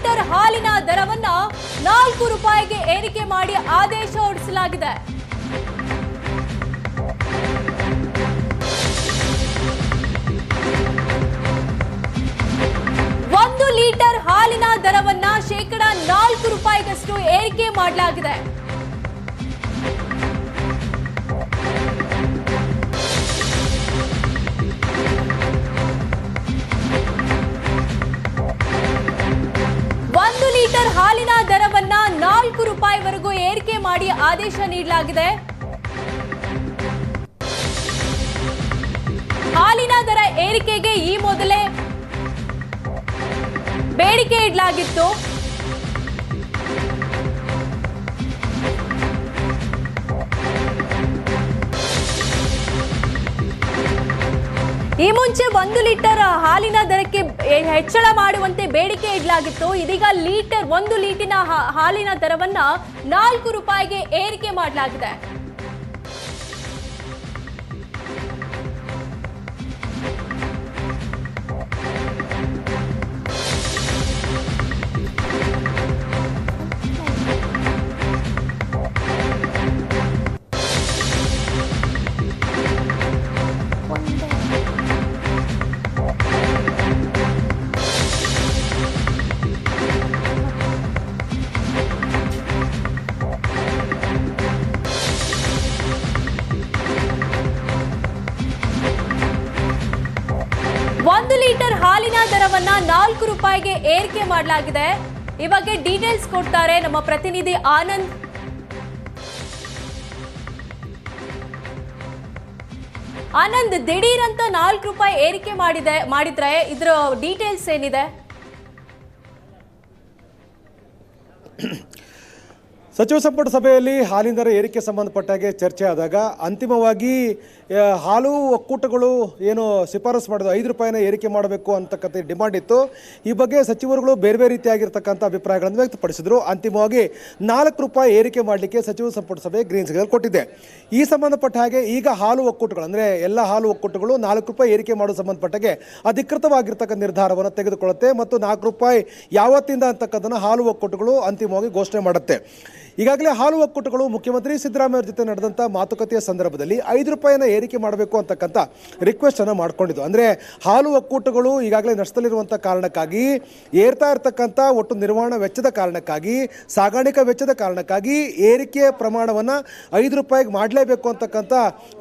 Litre ಹಾಲಿನ ದರವನ್ನ 4 ರೂಪಾಯಿಗೆ ಏರಿಕೆ ಮಾಡಿ ಆದೇಶ ಹೊರಡಿಸಲಾಗಿದೆ. ಒಂದು ಲೀಟರ್ ಹಾಲಿನ ದರವನ್ನ ಶೇಕಡ 4 ರೂಪಾಯಿಗಷ್ಟು ಏರಿಕೆ ಮಾಡಲಾಗಿದೆ. ಒಂದು ಲೀಟರ್ ಹಾಲಿನ ದರವನ್ನ 4 ರೂಪಾಯಿವರೆಗೂ ಏರಿಕೆ ಮಾಡಿ ಆದೇಶ ನೀಡಲಾಗಿದೆ. ಹಾಲಿನ ದರ ಏರಿಕೆಗೆ ಈ ಮೊದಲೇ ಬೇಡಿಕೆ ಇಡಲಾಗಿತ್ತು. ಈ ಮುಂಚೆ 1 ಲೀಟರ್ ಹಾಲಿನ ದರಕ್ಕೆ ಹೆಚ್ಚಳ ಮಾಡುವಂತೆ ಬೇಡಿಕೆ ಇಡಲಾಗಿತ್ತು. ಇದೀಗ ಒಂದು ಲೀಟರ್ ಹಾಲಿನ ದರವನ್ನ 4 ರೂಪಾಯಿಗೆ ಏರಿಕೆ ಮಾಡಲಾಗಿದೆ. ಒಂದು ಲೀಟರ್ ಹಾಲಿನ ದರವನ್ನ 4 ರೂಪಾಯಿಗೆ ಏರಿಕೆ ಮಾಡಲಾಗಿದೆ. ಈ ಬಗ್ಗೆ ಡೀಟೇಲ್ಸ್ ಕೊಡ್ತಾರೆ ನಮ್ಮ ಪ್ರತಿನಿಧಿ ಆನಂದ್. ಆನಂದ್, ದಿಢೀರ್ ಅಂತ 4 ರೂಪಾಯಿ ಏರಿಕೆ ಮಾಡಿದ್ರೆ ಇದರ ಡೀಟೇಲ್ಸ್ ಏನಿದೆ? ಸಚಿವ ಸಂಪುಟ ಸಭೆಯಲ್ಲಿ ಹಾಲಿನ ದರ ಏರಿಕೆ ಸಂಬಂಧಪಟ್ಟಾಗೆ ಚರ್ಚೆ ಆದಾಗ ಅಂತಿಮವಾಗಿ ಹಾಲು ಒಕ್ಕೂಟಗಳು ಏನು ಶಿಫಾರಸು ಮಾಡೋದು 5 ರೂಪಾಯಿನ ಏರಿಕೆ ಮಾಡಬೇಕು ಅಂತಕ್ಕಂಥ ಡಿಮಾಂಡ್ ಇತ್ತು. ಈ ಬಗ್ಗೆ ಸಚಿವರುಗಳು ಬೇರೆ ಬೇರೆ ರೀತಿಯಾಗಿರ್ತಕ್ಕಂಥ ಅಭಿಪ್ರಾಯಗಳನ್ನು ವ್ಯಕ್ತಪಡಿಸಿದ್ರು. ಅಂತಿಮವಾಗಿ 4 ರೂಪಾಯಿ ಏರಿಕೆ ಮಾಡಲಿಕ್ಕೆ ಸಚಿವ ಸಂಪುಟ ಸಭೆ ಗ್ರೀನ್ ಸಿಗ್ನಲ್ ಕೊಟ್ಟಿದೆ. ಈ ಸಂಬಂಧಪಟ್ಟ ಹಾಗೆ ಈಗ ಹಾಲು ಒಕ್ಕೂಟಗಳು ಅಂದರೆ ಎಲ್ಲ ಹಾಲು ಒಕ್ಕೂಟಗಳು 4 ರೂಪಾಯಿ ಏರಿಕೆ ಮಾಡೋ ಸಂಬಂಧಪಟ್ಟಾಗೆ ಅಧಿಕೃತವಾಗಿರ್ತಕ್ಕಂಥ ನಿರ್ಧಾರವನ್ನು ತೆಗೆದುಕೊಳ್ಳುತ್ತೆ ಮತ್ತು 4 ರೂಪಾಯಿ ಯಾವತ್ತಿಂದ ಅಂತಕ್ಕಂಥನ್ನು ಹಾಲು ಒಕ್ಕೂಟಗಳು ಅಂತಿಮವಾಗಿ ಘೋಷಣೆ ಮಾಡುತ್ತೆ. ಈಗಾಗಲೇ ಹಾಲು ಒಕ್ಕೂಟಗಳು ಮುಖ್ಯಮಂತ್ರಿ ಸಿದ್ದರಾಮಯ್ಯ ಅವರ ಜೊತೆ ನಡೆದಂಥ ಮಾತುಕತೆಯ ಸಂದರ್ಭದಲ್ಲಿ 5 ರೂಪಾಯಿನ ಏರಿಕೆ ಮಾಡಬೇಕು ಅಂತಕ್ಕಂಥ ರಿಕ್ವೆಸ್ಟನ್ನು ಮಾಡಿಕೊಂಡಿದ್ದು. ಅಂದರೆ ಹಾಲು ಒಕ್ಕೂಟಗಳು ಈಗಾಗಲೇ ನಷ್ಟದಲ್ಲಿರುವಂಥ ಕಾರಣಕ್ಕಾಗಿ ಏರ್ತಾ ಇರತಕ್ಕಂಥ ಒಟ್ಟು ನಿರ್ವಹಣಾ ವೆಚ್ಚದ ಕಾರಣಕ್ಕಾಗಿ ಸಾಗಾಣಿಕಾ ವೆಚ್ಚದ ಕಾರಣಕ್ಕಾಗಿ ಏರಿಕೆಯ ಪ್ರಮಾಣವನ್ನು 5 ರೂಪಾಯಿಗೆ ಮಾಡಲೇಬೇಕು ಅಂತಕ್ಕಂಥ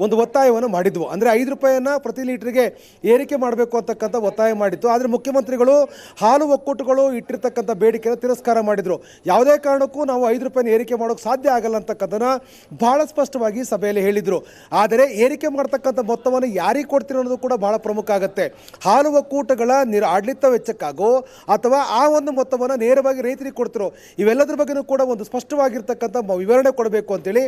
ಒಂದು ಒತ್ತಾಯವನ್ನು ಮಾಡಿದ್ವು. ಅಂದರೆ 5 ರೂಪಾಯಿಯನ್ನು ಪ್ರತಿ ಲೀಟ್ರಿಗೆ ಏರಿಕೆ ಮಾಡಬೇಕು ಅಂತಕ್ಕಂಥ ಒತ್ತಾಯ ಮಾಡಿತ್ತು. ಆದರೆ ಮುಖ್ಯಮಂತ್ರಿಗಳು ಹಾಲು ಒಕ್ಕೂಟಗಳು ಇಟ್ಟಿರ್ತಕ್ಕಂಥ ಬೇಡಿಕೆಯನ್ನು ತಿರಸ್ಕಾರ ಮಾಡಿದರು. ಯಾವುದೇ ಕಾರಣಕ್ಕೂ ನಾವು 5 ರೂಪಾಯಿನ ಏರಿಕೆ ಮಾಡೋಕೆ ಸಾಧ್ಯ ಆಗಲ್ಲ ಅಂತಕ್ಕಂಥದ್ದನ್ನು ಬಹಳ ಸ್ಪಷ್ಟವಾಗಿ ಸಭೆಯಲ್ಲಿ ಹೇಳಿದರು. ಆದರೆ ಏರಿಕೆ ಮಾಡ್ತಕ್ಕಂಥ ಮೊತ್ತವನ್ನು ಯಾರಿಗೆ ಕೊಡ್ತೀರೋ ಅನ್ನೋದು ಕೂಡ ಬಹಳ ಪ್ರಮುಖ ಆಗುತ್ತೆ. ಹಾಲು ಒಕ್ಕೂಟಗಳ ಆಡಳಿತ ವೆಚ್ಚಕ್ಕಾಗೋ ಅಥವಾ ಆ ಒಂದು ಮೊತ್ತವನ್ನು ನೇರವಾಗಿ ರೈತರಿಗೆ ಕೊಡ್ತಿರೋ ಇವೆಲ್ಲದರ ಬಗ್ಗೆಯೂ ಕೂಡ ಒಂದು ಸ್ಪಷ್ಟವಾಗಿರ್ತಕ್ಕಂಥ ವಿವರಣೆ ಕೊಡಬೇಕು ಅಂತೇಳಿ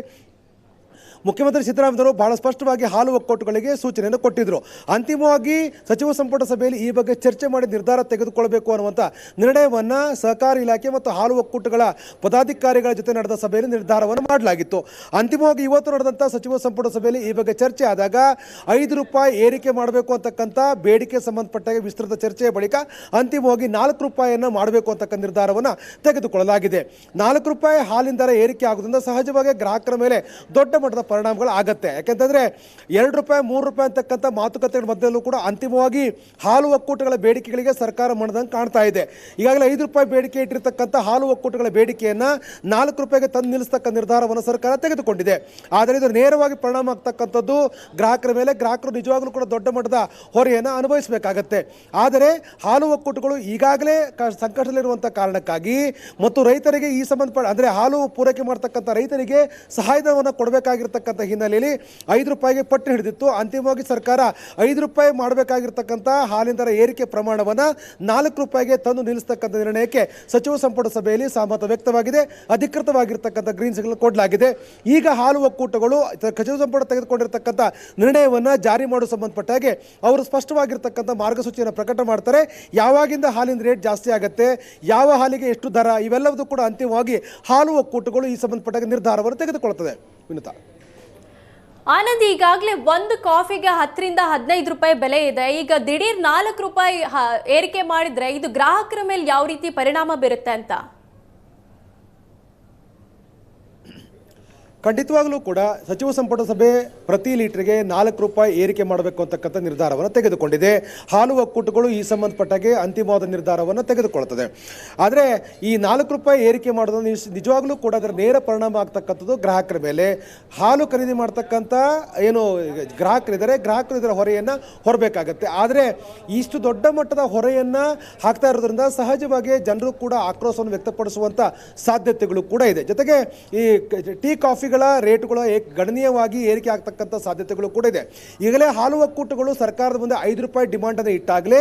ಮುಖ್ಯಮಂತ್ರಿ ಸಿದ್ದರಾಮಯ್ಯವರು ಬಹಳ ಸ್ಪಷ್ಟವಾಗಿ ಹಾಲು ಒಕ್ಕೂಟಗಳಿಗೆ ಸೂಚನೆಯನ್ನು ಕೊಟ್ಟಿದ್ದರು. ಅಂತಿಮವಾಗಿ ಸಚಿವ ಸಂಪುಟ ಸಭೆಯಲ್ಲಿ ಈ ಬಗ್ಗೆ ಚರ್ಚೆ ಮಾಡಿ ನಿರ್ಧಾರ ತೆಗೆದುಕೊಳ್ಳಬೇಕು ಅನ್ನುವಂಥ ನಿರ್ಣಯವನ್ನು ಸಹಕಾರ ಇಲಾಖೆ ಮತ್ತು ಹಾಲು ಒಕ್ಕೂಟಗಳ ಪದಾಧಿಕಾರಿಗಳ ಜೊತೆ ನಡೆದ ಸಭೆಯಲ್ಲಿ ನಿರ್ಧಾರವನ್ನು ಮಾಡಲಾಗಿತ್ತು. ಅಂತಿಮವಾಗಿ ಇವತ್ತು ನಡೆದಂಥ ಸಚಿವ ಸಂಪುಟ ಸಭೆಯಲ್ಲಿ ಈ ಬಗ್ಗೆ ಚರ್ಚೆ ಆದಾಗ 5 ರೂಪಾಯಿ ಏರಿಕೆ ಮಾಡಬೇಕು ಅಂತಕ್ಕಂಥ ಬೇಡಿಕೆ ಸಂಬಂಧಪಟ್ಟ ವಿಸ್ತೃತ ಚರ್ಚೆಯ ಬಳಿಕ ಅಂತಿಮವಾಗಿ 4 ರೂಪಾಯಿಯನ್ನು ಮಾಡಬೇಕು ಅಂತಕ್ಕಂಥ ನಿರ್ಧಾರವನ್ನು ತೆಗೆದುಕೊಳ್ಳಲಾಗಿದೆ. 4 ರೂಪಾಯಿ ಹಾಲಿನ ದರ ಏರಿಕೆ ಆಗೋದ್ರಿಂದ ಸಹಜವಾಗಿ ಗ್ರಾಹಕರ ಮೇಲೆ ದೊಡ್ಡ ಮಟ್ಟದ ಪರಿಣಾಮಗಳು ಆಗುತ್ತೆ. ಯಾಕೆಂತಂದ್ರೆ 2 ರೂಪಾಯಿ 3 ರೂಪಾಯಿ ಅಂತಕ್ಕಂಥ ಮಾತುಕತೆಗಳ ಮಧ್ಯದಲ್ಲೂ ಕೂಡ ಅಂತಿಮವಾಗಿ ಹಾಲು ಒಕ್ಕೂಟಗಳ ಬೇಡಿಕೆಗಳಿಗೆ ಸರ್ಕಾರ ಮಣದಂಗೆ ಕಾಣ್ತಾ ಇದೆ. ಈಗಾಗಲೇ 5 ರೂಪಾಯಿ ಬೇಡಿಕೆ ಇಟ್ಟಿರ್ತಕ್ಕಂಥ ಹಾಲು ಒಕ್ಕೂಟಗಳ ಬೇಡಿಕೆಯನ್ನು 4 ರೂಪಾಯಿಗೆ ತಂದು ನಿಲ್ಲಿಸ್ತಕ್ಕ ನಿರ್ಧಾರವನ್ನು ಸರ್ಕಾರ ತೆಗೆದುಕೊಂಡಿದೆ. ಆದರೆ ಇದು ನೇರವಾಗಿ ಪರಿಣಾಮ ಆಗ್ತಕ್ಕಂಥದ್ದು ಗ್ರಾಹಕರ ಮೇಲೆ. ಗ್ರಾಹಕರು ನಿಜವಾಗ್ಲೂ ಕೂಡ ದೊಡ್ಡ ಮಟ್ಟದ ಹೊರೆಯನ್ನು ಅನುಭವಿಸಬೇಕಾಗತ್ತೆ. ಆದರೆ ಹಾಲು ಒಕ್ಕೂಟಗಳು ಈಗಾಗಲೇ ಸಂಕಟದಲ್ಲಿರುವಂಥ ಕಾರಣಕ್ಕಾಗಿ ಮತ್ತು ರೈತರಿಗೆ ಈ ಸಂಬಂಧಪಟ್ಟ ಅಂದರೆ ಹಾಲು ಪೂರೈಕೆ ಮಾಡ್ತಕ್ಕಂಥ ರೈತರಿಗೆ ಸಹಾಯಧನವನ್ನು ಕೊಡಬೇಕಾಗಿರ್ತಕ್ಕಂಥ ಹಿನ್ನೆಲೆಯಲ್ಲಿ 5 ರೂಪಾಯಿಗೆ ಪಟ್ಟು ಹಿಡಿದಿತ್ತು. ಅಂತಿಮವಾಗಿ ಸರ್ಕಾರ 5 ರೂಪಾಯಿ ಮಾಡಬೇಕಾಗಿರ್ತಕ್ಕಂಥ ಹಾಲಿನ ದರ ಏರಿಕೆ ಪ್ರಮಾಣವನ್ನು 4 ರೂಪಾಯಿಗೆ ತಂದು ನಿಲ್ಲಿಸ್ತಕ್ಕಂಥ ನಿರ್ಣಯಕ್ಕೆ ಸಚಿವ ಸಂಪುಟ ಸಭೆಯಲ್ಲಿ ಸಹಮತ ವ್ಯಕ್ತವಾಗಿದೆ. ಅಧಿಕೃತವಾಗಿರ್ತಕ್ಕಂಥ ಗ್ರೀನ್ ಸಿಗ್ನಲ್ ಕೊಡಲಾಗಿದೆ. ಈಗ ಹಾಲು ಒಕ್ಕೂಟಗಳು ಸಚಿವ ಸಂಪುಟ ತೆಗೆದುಕೊಂಡಿರ್ತಕ್ಕಂಥ ನಿರ್ಣಯವನ್ನು ಜಾರಿ ಮಾಡೋ ಸಂಬಂಧಪಟ್ಟ ಹಾಗೆ ಅವರು ಸ್ಪಷ್ಟವಾಗಿರ್ತಕ್ಕಂಥ ಮಾರ್ಗಸೂಚಿಯನ್ನು ಪ್ರಕಟ ಮಾಡ್ತಾರೆ. ಯಾವಾಗಿಂದ ಹಾಲಿನ ರೇಟ್ ಜಾಸ್ತಿ ಆಗುತ್ತೆ, ಯಾವ ಹಾಲಿಗೆ ಎಷ್ಟು ದರ, ಇವೆಲ್ಲವೂ ಕೂಡ ಅಂತಿಮವಾಗಿ ಹಾಲು ಒಕ್ಕೂಟಗಳು ಈ ಸಂಬಂಧಪಟ್ಟ ನಿರ್ಧಾರವನ್ನು ತೆಗೆದುಕೊಳ್ಳುತ್ತದೆ. ವಿನುತಾ. ಆನಂದ್, ಈಗಾಗಲೇ ಒಂದು ಕಾಫಿಗೆ 10ರಿಂದ 15 ರೂಪಾಯಿ ಬೆಲೆ ಇದೆ. ಈಗ ದಿಢೀರ್ 4 ರೂಪಾಯಿ ಏರಿಕೆ ಮಾಡಿದ್ರೆ ಇದು ಗ್ರಾಹಕರ ಮೇಲೆ ಯಾವ ರೀತಿ ಪರಿಣಾಮ ಬೀರುತ್ತೆ ಅಂತ? ಖಂಡಿತವಾಗ್ಲೂ ಕೂಡ ಸಚಿವ ಸಂಪುಟ ಸಭೆ ಪ್ರತಿ ಲೀಟರ್ಗೆ 4 ರೂಪಾಯಿ ಏರಿಕೆ ಮಾಡಬೇಕು ಅಂತಕ್ಕಂಥ ನಿರ್ಧಾರವನ್ನು ತೆಗೆದುಕೊಂಡಿದೆ. ಹಾಲು ಒಕ್ಕೂಟಗಳು ಈ ಸಂಬಂಧಪಟ್ಟಾಗೆ ಅಂತಿಮವಾದ ನಿರ್ಧಾರವನ್ನು ತೆಗೆದುಕೊಳ್ಳುತ್ತದೆ. ಆದರೆ ಈ 4 ರೂಪಾಯಿ ಏರಿಕೆ ಮಾಡೋದು ನಿಜವಾಗ್ಲೂ ಕೂಡ ಅದರ ನೇರ ಪರಿಣಾಮ ಆಗ್ತಕ್ಕಂಥದ್ದು ಗ್ರಾಹಕರ ಮೇಲೆ. ಹಾಲು ಖರೀದಿ ಮಾಡ್ತಕ್ಕಂಥ ಏನು ಗ್ರಾಹಕರಿದ್ದಾರೆ, ಗ್ರಾಹಕರು ಇದರ ಹೊರೆಯನ್ನು ಹೊರಬೇಕಾಗತ್ತೆ. ಆದರೆ ಇಷ್ಟು ದೊಡ್ಡ ಮಟ್ಟದ ಹೊರೆಯನ್ನು ಹಾಕ್ತಾ ಇರೋದ್ರಿಂದ ಸಹಜವಾಗಿ ಜನರು ಕೂಡ ಆಕ್ರೋಶವನ್ನು ವ್ಯಕ್ತಪಡಿಸುವಂಥ ಸಾಧ್ಯತೆಗಳು ಕೂಡ ಇದೆ. ಜೊತೆಗೆ ಈ ಟೀ ಕಾಫಿ ರೇಟುಗಳು ಗಣನೀಯವಾಗಿ ಏರಿಕೆ ಆಗ್ತಕ್ಕಂಥ ಸಾಧ್ಯತೆಗಳು ಕೂಡ ಇದೆ. ಈಗಲೇ ಹಾಲು ಒಕ್ಕೂಟಗಳು ಸರ್ಕಾರದ ಮುಂದೆ 5 ರೂಪಾಯಿ ಡಿಮಾಂಡ್ ಅನ್ನು ಇಟ್ಟಾಗಲೇ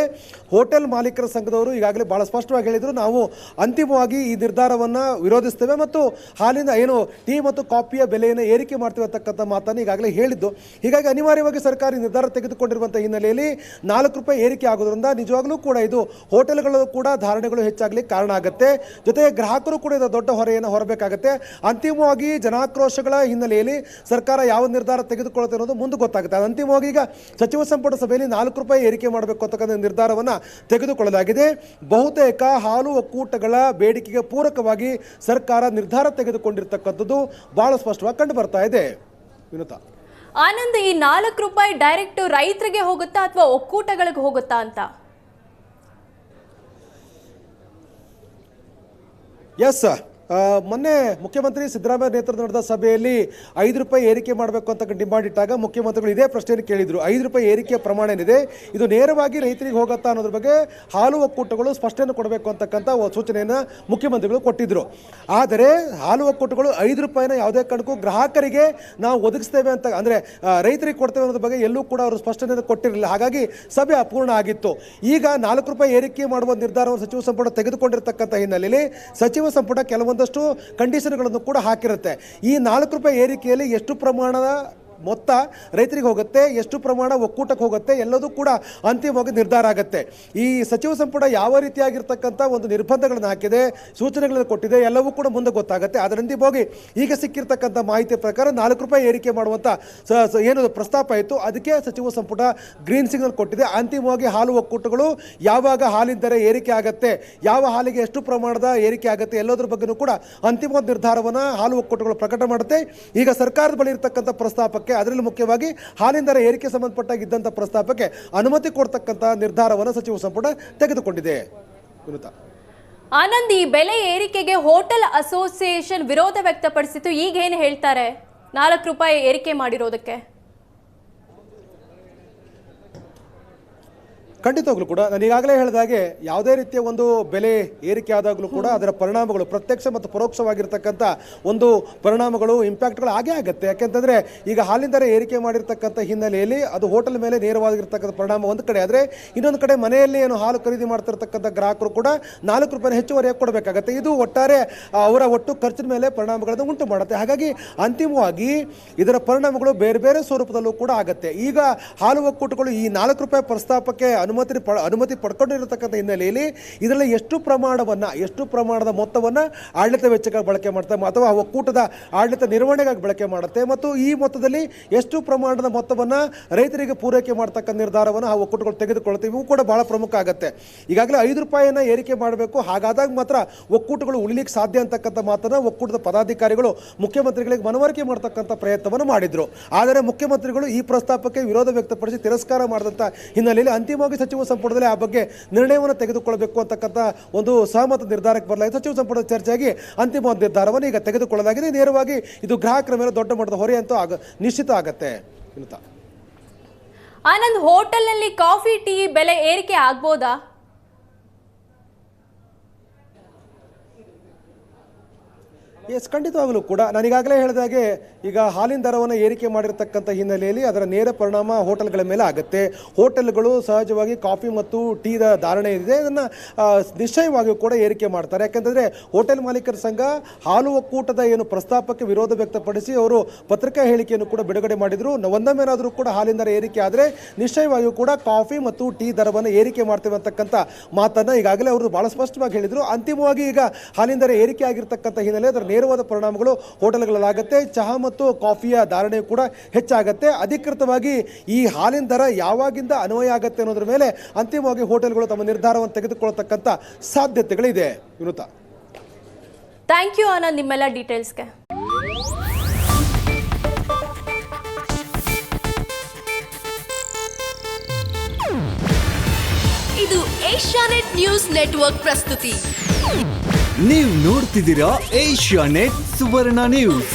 ಹೋಟೆಲ್ ಮಾಲೀಕರ ಸಂಘದವರು ಈಗಾಗಲೇ ಬಹಳ ಸ್ಪಷ್ಟವಾಗಿ ಹೇಳಿದ್ರು, ನಾವು ಅಂತಿಮವಾಗಿ ಈ ನಿರ್ಧಾರವನ್ನು ವಿರೋಧಿಸ್ತೇವೆ ಮತ್ತು ಹಾಲಿನ ಏನು ಟೀ ಮತ್ತು ಕಾಫಿಯ ಬೆಲೆಯನ್ನು ಏರಿಕೆ ಮಾಡ್ತೇವೆ ಅಂತಕ್ಕಂಥ ಮಾತನ್ನು ಈಗಾಗಲೇ ಹೇಳಿದ್ದು. ಹೀಗಾಗಿ ಅನಿವಾರ್ಯವಾಗಿ ಸರ್ಕಾರ ನಿರ್ಧಾರ ತೆಗೆದುಕೊಂಡಿರುವಂಥ ಹಿನ್ನೆಲೆಯಲ್ಲಿ 4 ರೂಪಾಯಿ ಏರಿಕೆ ಆಗೋದ್ರಿಂದ ನಿಜವಾಗ್ಲೂ ಕೂಡ ಇದು ಹೋಟೆಲ್ಗಳು ಕೂಡ ಧಾರಣೆಗಳು ಹೆಚ್ಚಾಗಲಿಕ್ಕೆ ಕಾರಣ ಆಗುತ್ತೆ. ಜೊತೆಗೆ ಗ್ರಾಹಕರು ಕೂಡ ಇದರ ದೊಡ್ಡ ಹೊರೆಯನ್ನು ಹೊರಬೇಕಾಗುತ್ತೆ. ಅಂತಿಮವಾಗಿ ಜನಾಕ್ರೋಶ ಹಿನ್ನೆಲೆಯಲ್ಲಿ ಸರ್ಕಾರ ಯಾವ ನಿರ್ಧಾರ ತೆಗೆದುಕೊಳ್ಳುತ್ತೆ ಅನ್ನೋದು ಮುಂದೆ ಗೊತ್ತಾಗುತ್ತೆ. ಅಂತಿಮವಾಗಿ ಈಗ ಸಚಿವ ಸಂಪುಟ ಸಭೆಯಲ್ಲಿ 4 ರೂಪಾಯಿ ಏರಿಕೆ ಮಾಡಬೇಕು ಅಂತಕ್ಕಂಥ ನಿರ್ಧಾರವನ್ನು ತೆಗೆದುಕೊಳ್ಳಲಾಗಿದೆ. ಬಹುತೇಕ ಹಾಲು ಒಕ್ಕೂಟಗಳ ಬೇಡಿಕೆಗೆ ಪೂರಕವಾಗಿ ಸರ್ಕಾರ ನಿರ್ಧಾರ ತೆಗೆದುಕೊಂಡಿರ್ತಕ್ಕಂಥದ್ದು ಬಹಳ ಸ್ಪಷ್ಟವಾಗಿ ಕಂಡು ಬರ್ತಾ ಇದೆ. ವಿನುತಾ, ಆನಂದ್, ಈ 4 ರೂಪಾಯಿ ಡೈರೆಕ್ಟ್ ರೈತರಿಗೆ ಹೋಗುತ್ತಾ ಅಥವಾ ಒಕ್ಕೂಟಗಳಿಗೆ ಹೋಗುತ್ತಾ ಅಂತ? ಎಸ್, ಮೊನ್ನೆ ಮುಖ್ಯಮಂತ್ರಿ ಸಿದ್ದರಾಮಯ್ಯ ನೇತೃತ್ವದ ನಡೆದ ಸಭೆಯಲ್ಲಿ 5 ರೂಪಾಯಿ ಏರಿಕೆ ಮಾಡಬೇಕು ಅಂತ ಡಿಮಾಂಡ್ ಇಟ್ಟಾಗ ಮುಖ್ಯಮಂತ್ರಿಗಳು ಇದೇ ಪ್ರಶ್ನೆಯನ್ನು ಕೇಳಿದರು. 5 ರೂಪಾಯಿ ಏರಿಕೆಯ ಪ್ರಮಾಣ ಏನಿದೆ, ಇದು ನೇರವಾಗಿ ರೈತರಿಗೆ ಹೋಗುತ್ತಾ ಅನ್ನೋದ್ರ ಬಗ್ಗೆ ಹಾಲು ಒಕ್ಕೂಟಗಳು ಸ್ಪಷ್ಟನೆ ಕೊಡಬೇಕು ಅಂತಕ್ಕಂಥ ಸೂಚನೆಯನ್ನು ಮುಖ್ಯಮಂತ್ರಿಗಳು ಕೊಟ್ಟಿದ್ದರು. ಆದರೆ ಹಾಲು ಒಕ್ಕೂಟಗಳು 5 ರೂಪಾಯಿನ ಯಾವುದೇ ಕಾರಣಕ್ಕೂ ಗ್ರಾಹಕರಿಗೆ ನಾವು ಒದಗಿಸ್ತೇವೆ ಅಂತ, ಅಂದರೆ ರೈತರಿಗೆ ಕೊಡ್ತೇವೆ ಅನ್ನೋದ್ರ ಬಗ್ಗೆ ಎಲ್ಲೂ ಕೂಡ ಅವರು ಸ್ಪಷ್ಟನೆ ಕೊಟ್ಟಿರಲಿಲ್ಲ. ಹಾಗಾಗಿ ಸಭೆ ಅಪೂರ್ಣ ಆಗಿತ್ತು. ಈಗ 4 ರೂಪಾಯಿ ಏರಿಕೆ ಮಾಡುವ ನಿರ್ಧಾರವನ್ನು ಸಚಿವ ಸಂಪುಟ ತೆಗೆದುಕೊಂಡಿರ್ತಕ್ಕಂಥ ಹಿನ್ನೆಲೆಯಲ್ಲಿ ಸಚಿವ ಸಂಪುಟ ಕೆಲವೊಂದಷ್ಟು ಕಂಡೀಷನ್ಗಳನ್ನು ಕೂಡ ಹಾಕಿರುತ್ತೆ. ಈ 4 ರೂಪಾಯಿ ಏರಿಕೆಯಲ್ಲಿ ಎಷ್ಟು ಪ್ರಮಾಣದ ಮೊತ್ತ ರೈತರಿಗೆ ಹೋಗುತ್ತೆ, ಎಷ್ಟು ಪ್ರಮಾಣ ಒಕ್ಕೂಟಕ್ಕೆ ಹೋಗುತ್ತೆ ಎಲ್ಲದೂ ಕೂಡ ಅಂತಿಮವಾಗಿ ನಿರ್ಧಾರ ಆಗುತ್ತೆ. ಈ ಸಚಿವ ಸಂಪುಟ ಯಾವ ರೀತಿಯಾಗಿರ್ತಕ್ಕಂಥ ಒಂದು ನಿರ್ಬಂಧಗಳನ್ನು ಹಾಕಿದೆ, ಸೂಚನೆಗಳನ್ನು ಕೊಟ್ಟಿದೆ, ಎಲ್ಲವೂ ಕೂಡ ಮುಂದೆ ಗೊತ್ತಾಗುತ್ತೆ. ಅದರ ಅಂತಿಮವಾಗಿ ಈಗ ಸಿಕ್ಕಿರ್ತಕ್ಕಂಥ ಮಾಹಿತಿ ಪ್ರಕಾರ 4 ರೂಪಾಯಿ ಏರಿಕೆ ಮಾಡುವಂಥ ಏನು ಪ್ರಸ್ತಾಪ ಇತ್ತು ಅದಕ್ಕೆ ಸಚಿವ ಸಂಪುಟ ಗ್ರೀನ್ ಸಿಗ್ನಲ್ ಕೊಟ್ಟಿದೆ. ಅಂತಿಮವಾಗಿ ಹಾಲು ಒಕ್ಕೂಟಗಳು ಯಾವಾಗ ಹಾಲಿನ ದರ ಏರಿಕೆ ಆಗುತ್ತೆ, ಯಾವ ಹಾಲಿಗೆ ಎಷ್ಟು ಪ್ರಮಾಣದ ಏರಿಕೆ ಆಗುತ್ತೆ ಎಲ್ಲದರ ಬಗ್ಗೆಯೂ ಕೂಡ ಅಂತಿಮವಾದ ನಿರ್ಧಾರವನ್ನು ಹಾಲು ಒಕ್ಕೂಟಗಳು ಪ್ರಕಟ ಮಾಡುತ್ತೆ. ಈಗ ಸರ್ಕಾರದ ಬಳಿ ಇರತಕ್ಕಂಥ ಪ್ರಸ್ತಾಪಕ್ಕೆ, ಅದರಲ್ಲಿ ಮುಖ್ಯವಾಗಿ ಹಾಲಿನ ದರ ಏರಿಕೆ ಸಂಬಂಧಪಟ್ಟಾಗಿದ್ದಂಥ ಪ್ರಸ್ತಾಪಕ್ಕೆ ಅನುಮತಿ ಕೊಡ್ತಕ್ಕಂಥ ನಿರ್ಧಾರವನ್ನು ಸಚಿವ ಸಂಪುಟ ತೆಗೆದುಕೊಂಡಿದೆ. ಆನಂದ್, ಈ ಬೆಲೆ ಏರಿಕೆಗೆ ಹೋಟೆಲ್ ಅಸೋಸಿಯೇಷನ್ ವಿರೋಧ ವ್ಯಕ್ತಪಡಿಸಿತು. ಈಗ ಏನು ಹೇಳ್ತಾರೆ 4 ರೂಪಾಯಿ ಏರಿಕೆ ಮಾಡಿರೋದಕ್ಕೆ? ಖಂಡಿತವಾಗ್ಲೂ ಕೂಡ ನಾನು ಈಗಾಗಲೇ ಹೇಳಿದಾಗೆ ಯಾವುದೇ ರೀತಿಯ ಒಂದು ಬೆಲೆ ಏರಿಕೆ ಆದಾಗಲೂ ಕೂಡ ಅದರ ಪರಿಣಾಮಗಳು ಪ್ರತ್ಯಕ್ಷ ಮತ್ತು ಪರೋಕ್ಷವಾಗಿರ್ತಕ್ಕಂಥ ಒಂದು ಪರಿಣಾಮಗಳು, ಇಂಪ್ಯಾಕ್ಟ್ಗಳು ಆಗೇ ಆಗುತ್ತೆ. ಯಾಕೆಂತಂದರೆ ಈಗ ಹಾಲಿನ ದರ ಏರಿಕೆ ಮಾಡಿರ್ತಕ್ಕಂಥ ಹಿನ್ನೆಲೆಯಲ್ಲಿ ಅದು ಹೋಟೆಲ್ ಮೇಲೆ ನೇರವಾಗಿರ್ತಕ್ಕಂಥ ಪರಿಣಾಮ ಒಂದು ಕಡೆ, ಆದರೆ ಇನ್ನೊಂದು ಕಡೆ ಮನೆಯಲ್ಲಿ ಏನು ಹಾಲು ಖರೀದಿ ಮಾಡ್ತಿರ್ತಕ್ಕಂಥ ಗ್ರಾಹಕರು ಕೂಡ 4 ರೂಪಾಯಿ ಹೆಚ್ಚುವರಿಯಾಗಿ ಕೊಡಬೇಕಾಗತ್ತೆ. ಇದು ಒಟ್ಟಾರೆ ಅವರ ಒಟ್ಟು ಖರ್ಚಿನ ಮೇಲೆ ಪರಿಣಾಮಗಳನ್ನು ಉಂಟು ಮಾಡುತ್ತೆ. ಹಾಗಾಗಿ ಅಂತಿಮವಾಗಿ ಇದರ ಪರಿಣಾಮಗಳು ಬೇರೆ ಬೇರೆ ಸ್ವರೂಪದಲ್ಲೂ ಕೂಡ ಆಗುತ್ತೆ. ಈಗ ಹಾಲು ಒಕ್ಕೂಟಗಳು ಈ 4 ರೂಪಾಯಿ ಪ್ರಸ್ತಾಪಕ್ಕೆ ಅನುಮತಿ ಪಡ್ಕೊಂಡಿರತಕ್ಕಂಥ ಹಿನ್ನೆಲೆಯಲ್ಲಿ ಇದರಲ್ಲಿ ಎಷ್ಟು ಪ್ರಮಾಣದ ಮೊತ್ತವನ್ನು ಆಡಳಿತ ವೆಚ್ಚಕ್ಕಾಗಿ ಬಳಕೆ ಮಾಡ್ತಾರೆ ಅಥವಾ ಒಕ್ಕೂಟದ ಆಡಳಿತ ನಿರ್ವಹಣೆಗಾಗಿ ಬಳಕೆ ಮಾಡುತ್ತೆ ಮತ್ತು ಈ ಮೊತ್ತದಲ್ಲಿ ಎಷ್ಟು ಪ್ರಮಾಣದ ಮೊತ್ತವನ್ನು ರೈತರಿಗೆ ಪೂರೈಕೆ ಮಾಡ್ತಕ್ಕಂಥ ನಿರ್ಧಾರವನ್ನು ಆ ಒಕ್ಕೂಟಗಳು ತೆಗೆದುಕೊಳ್ಳುತ್ತೆ. ಇವು ಕೂಡ ಬಹಳ ಪ್ರಮುಖ ಆಗುತ್ತೆ. ಈಗಾಗಲೇ 5 ರೂಪಾಯಿಯನ್ನು ಏರಿಕೆ ಮಾಡಬೇಕು, ಹಾಗಾದಾಗ ಮಾತ್ರ ಒಕ್ಕೂಟಗಳು ಉಳಿಲಿಕ್ಕೆ ಸಾಧ್ಯ ಅಂತಕ್ಕಂಥ ಮಾತನ್ನು ಒಕ್ಕೂಟದ ಪದಾಧಿಕಾರಿಗಳು ಮುಖ್ಯಮಂತ್ರಿಗಳಿಗೆ ಮನವರಿಕೆ ಮಾಡ್ತಕ್ಕಂಥ ಪ್ರಯತ್ನವನ್ನು ಮಾಡಿದ್ರು. ಆದರೆ ಮುಖ್ಯಮಂತ್ರಿಗಳು ಈ ಪ್ರಸ್ತಾಪಕ್ಕೆ ವಿರೋಧ ವ್ಯಕ್ತಪಡಿಸಿ ತಿರಸ್ಕಾರ ಮಾಡಿದಂಥ ಹಿನ್ನೆಲೆಯಲ್ಲಿ ಅಂತಿಮವಾಗಿ ಸಚಿವ ಸಂಪುಟದಲ್ಲಿ ಆ ಬಗ್ಗೆ ನಿರ್ಣಯವನ್ನು ತೆಗೆದುಕೊಳ್ಳಬೇಕು ಅಂತಕ್ಕಂಥ ಒಂದು ಸಹಮತ ನಿರ್ಧಾರಕ್ಕೆ ಬರಲಾಗಿದೆ. ಸಚಿವ ಸಂಪುಟದ ಚರ್ಚೆಯಾಗಿ ಅಂತಿಮವಾದ ನಿರ್ಧಾರವನ್ನು ಈಗ ತೆಗೆದುಕೊಳ್ಳಲಾಗಿದೆ. ನೇರವಾಗಿ ಇದು ಗ್ರಾಹಕರ ಮೇಲೆ ದೊಡ್ಡ ಮಟ್ಟದ ಹೊರೆ ಅಂತೂ ನಿಶ್ಚಿತ ಆಗತ್ತೆ. ಆನಂದ್, ಹೋಟೆಲ್ನಲ್ಲಿ ಕಾಫಿ ಟೀ ಬೆಲೆ ಏರಿಕೆ ಆಗ್ಬೋದಾ? ಎಸ್, ಖಂಡಿತವಾಗಲೂ ಕೂಡ ನಾನು ಈಗಾಗಲೇ ಹೇಳಿದಾಗೆ ಈಗ ಹಾಲಿನ ದರವನ್ನು ಏರಿಕೆ ಮಾಡಿರ್ತಕ್ಕಂಥ ಹಿನ್ನೆಲೆಯಲ್ಲಿ ಅದರ ನೇರ ಪರಿಣಾಮ ಹೋಟೆಲ್ಗಳ ಮೇಲೆ ಆಗುತ್ತೆ. ಹೋಟೆಲ್ಗಳು ಸಹಜವಾಗಿ ಕಾಫಿ ಮತ್ತು ಟೀದ ಧಾರಣೆ ಏನಿದೆ ಅದನ್ನು ನಿಶ್ಚಯವಾಗಿಯೂ ಕೂಡ ಏರಿಕೆ ಮಾಡ್ತಾರೆ. ಯಾಕೆಂತಂದರೆ ಹೋಟೆಲ್ ಮಾಲೀಕರ ಸಂಘ ಹಾಲು ಒಕ್ಕೂಟದ ಏನು ಪ್ರಸ್ತಾಪಕ್ಕೆ ವಿರೋಧ ವ್ಯಕ್ತಪಡಿಸಿ ಅವರು ಪತ್ರಿಕಾ ಹೇಳಿಕೆಯನ್ನು ಕೂಡ ಬಿಡುಗಡೆ ಮಾಡಿದರು. ಒಂದೊಮ್ಮೆನಾದರೂ ಕೂಡ ಹಾಲಿನ ದರ ಏರಿಕೆ ಆದರೆ ನಿಶ್ಚಯವಾಗಿಯೂ ಕೂಡ ಕಾಫಿ ಮತ್ತು ಟೀ ದರವನ್ನು ಏರಿಕೆ ಮಾಡ್ತೇವೆ ಅಂತಕ್ಕಂಥ ಮಾತನ್ನು ಈಗಾಗಲೇ ಅವರು ಭಾಳ ಸ್ಪಷ್ಟವಾಗಿ ಹೇಳಿದರು. ಅಂತಿಮವಾಗಿ ಈಗ ಹಾಲಿನ ದರ ಏರಿಕೆ ಆಗಿರ್ತಕ್ಕಂಥ ಹಿನ್ನೆಲೆ ಅದರ ನೇರವಾದ ಪರಿಣಾಮಗಳು ಹೋಟೆಲ್ಗಳಲ್ಲಾಗುತ್ತೆ. ಚಹಾ ಮತ್ತು ಕಾಫಿಯ ಧಾರಣೆ ಕೂಡ ಹೆಚ್ಚಾಗುತ್ತೆ. ಅಧಿಕೃತವಾಗಿ ಈ ಹಾಲಿನ ದರ ಯಾವಾಗಿಂದ ಅನ್ವಯ ಆಗುತ್ತೆ ಅನ್ನೋದ್ರ ಮೇಲೆ ಅಂತಿಮವಾಗಿ ಹೋಟೆಲ್ಗಳು ತಮ್ಮ ನಿರ್ಧಾರವನ್ನು ತೆಗೆದುಕೊಳ್ಳತಕ್ಕಂಥ ಸಾಧ್ಯತೆಗಳಿದೆ. ವಿನುತಾ, ಥ್ಯಾಂಕ್ ಯು ಆನಂದ್ ನಿಮ್ಮೆಲ್ಲ ಡೀಟೇಲ್ಸ್ಗೆ. ಇದು ಏಷ್ಯಾನೆಟ್ ನ್ಯೂಸ್ ನೆಟ್ವರ್ಕ್ ಪ್ರಸ್ತುತಿ. ನೀವು ನೋಡ್ತಿದ್ದೀರಾ ಏಷ್ಯಾನೆಟ್ ಸುವರ್ಣ ನ್ಯೂಸ್.